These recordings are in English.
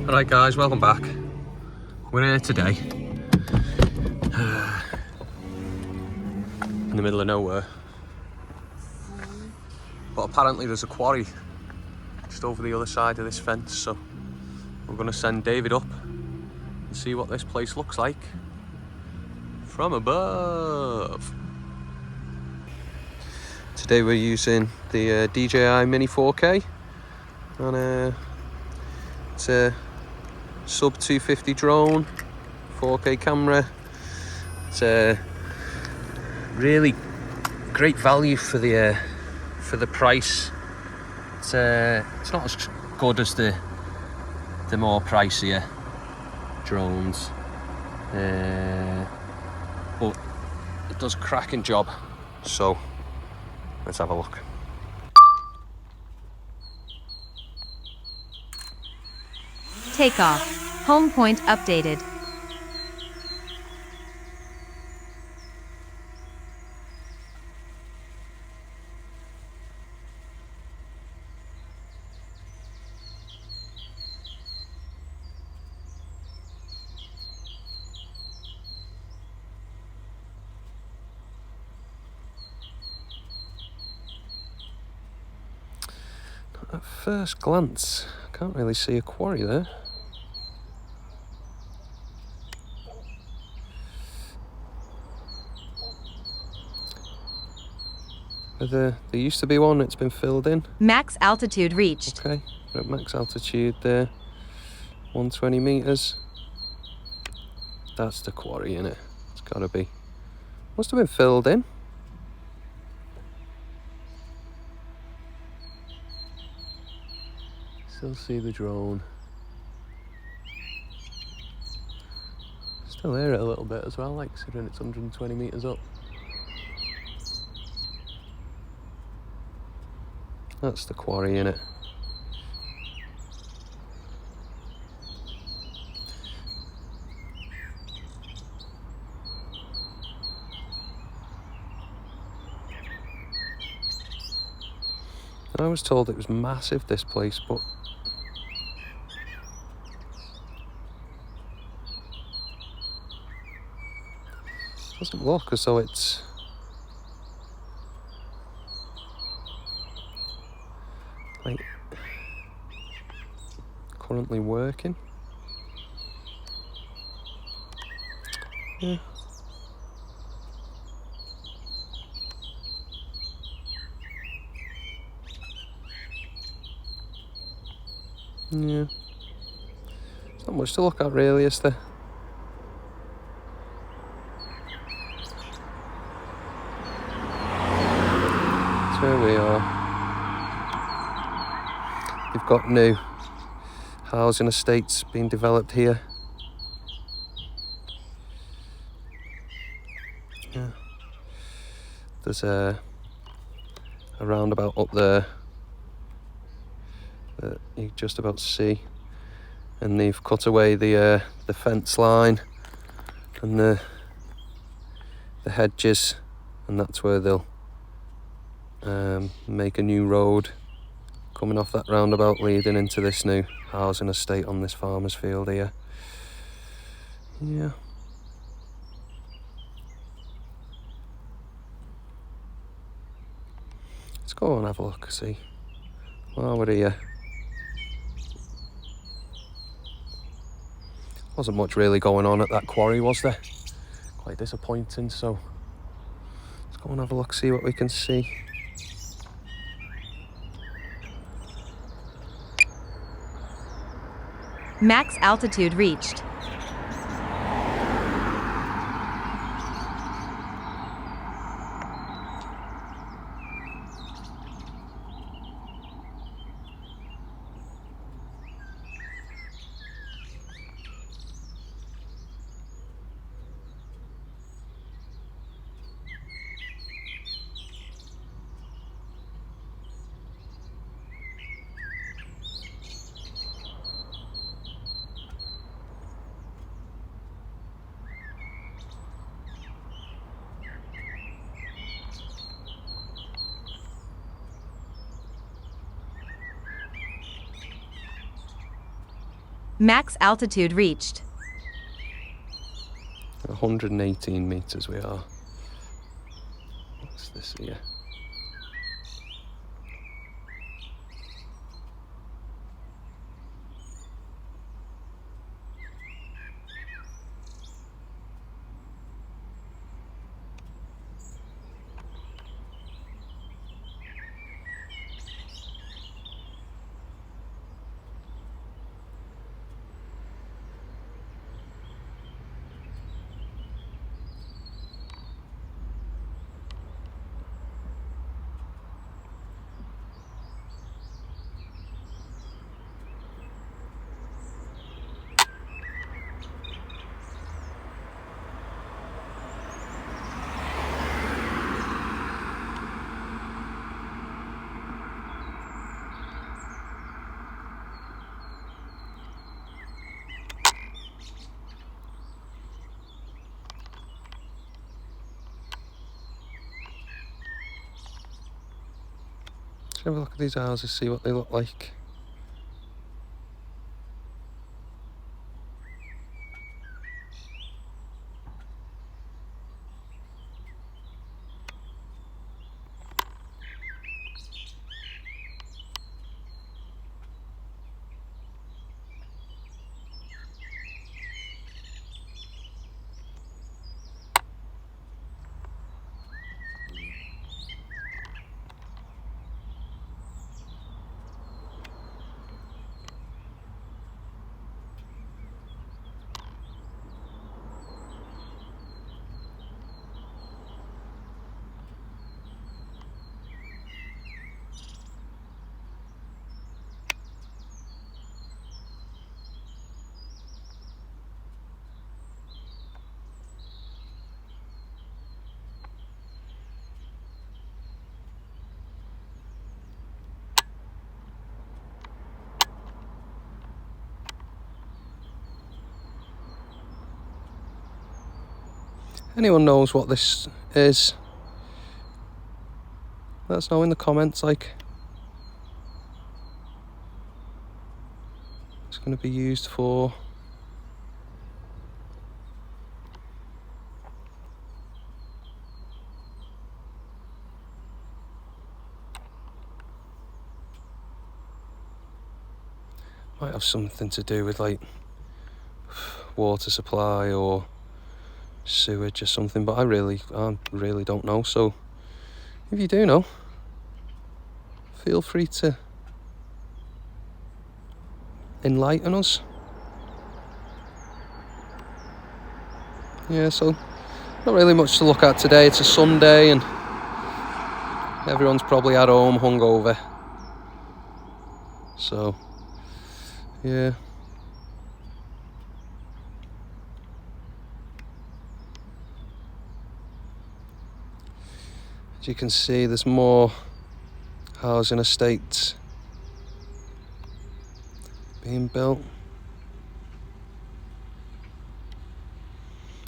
Alright guys, welcome back. We're here today in the middle of nowhere, but apparently there's a quarry just over the other side of this fence, so we're going to send David up and see what this place looks like from above. Today we're using the DJI Mini 4K, and it's a sub 250 drone, 4K camera. It's a really great value for the price. It's not as good as the more pricier drones, but it does a cracking job. So let's have a look. Takeoff. Home point updated. At first glance, I can't really see a quarry there. There used to be one, it's been filled in. Max altitude reached. Okay, we're at max altitude there, 120 metres. That's the quarry, innit? It's gotta be. Must have been filled in. Still see the drone. Still hear it a little bit as well, like considering it's 120 metres up. That's the quarry, innit? I was told it was massive, this place, but it doesn't look as though it's like currently working. Yeah. Yeah. There's not much to look at really, is there? That's where we are. We've got new housing estates being developed here. Yeah. There's a roundabout up there that you just about see, and they've cut away the fence line and the hedges, and that's where they'll make a new road coming off that roundabout leading into this new housing estate on this farmer's field here. Yeah. Let's go and have a look, see. While we're here. Wasn't much really going on at that quarry, was there? Quite disappointing, so let's go and have a look, see what we can see. Max altitude reached. Max altitude reached. 118 meters we are. What's this here? Let's have a look at these houses, see what they look like. Anyone knows what this is? Let us know in the comments, like. It's going to be used for. Might have something to do with like water supply or sewage or something, but I really don't know. So if you do know, feel free to enlighten us. Yeah, so not really much to look at today. It's a Sunday and everyone's probably at home hungover. So yeah. As you can see, there's more housing estates being built.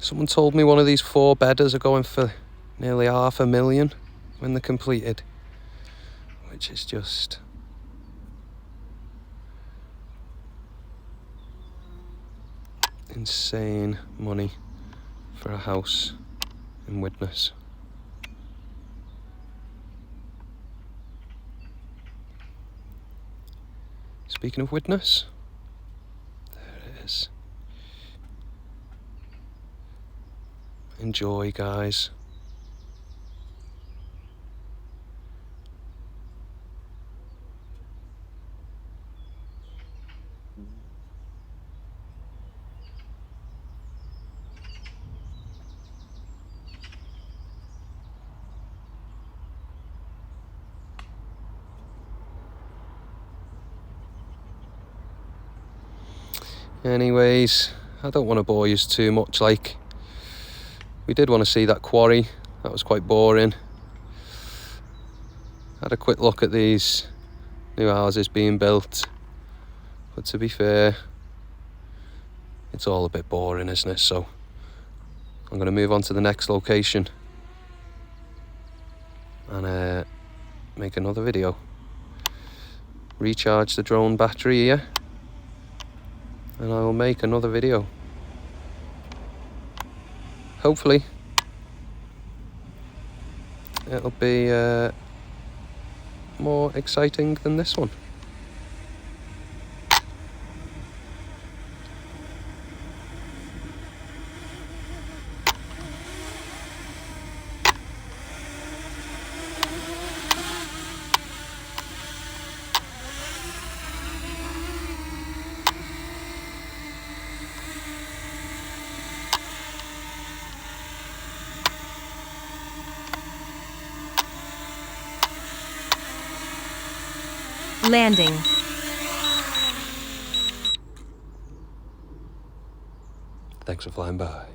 Someone told me one of these 4-bedders are going for nearly $500,000 when they're completed, which is just insane money for a house in Widnes. Speaking of Widnes, there it is. Enjoy, guys. Anyways, I don't want to bore you too much. Like, we did want to see that quarry. That was quite boring. Had a quick look at these new houses being built, but to be fair, it's all a bit boring, isn't it? So I'm going to move on to the next location and make another video. Recharge the drone battery here, and I will make another video. Hopefully it'll be more exciting than this one. Landing. Thanks for flying by.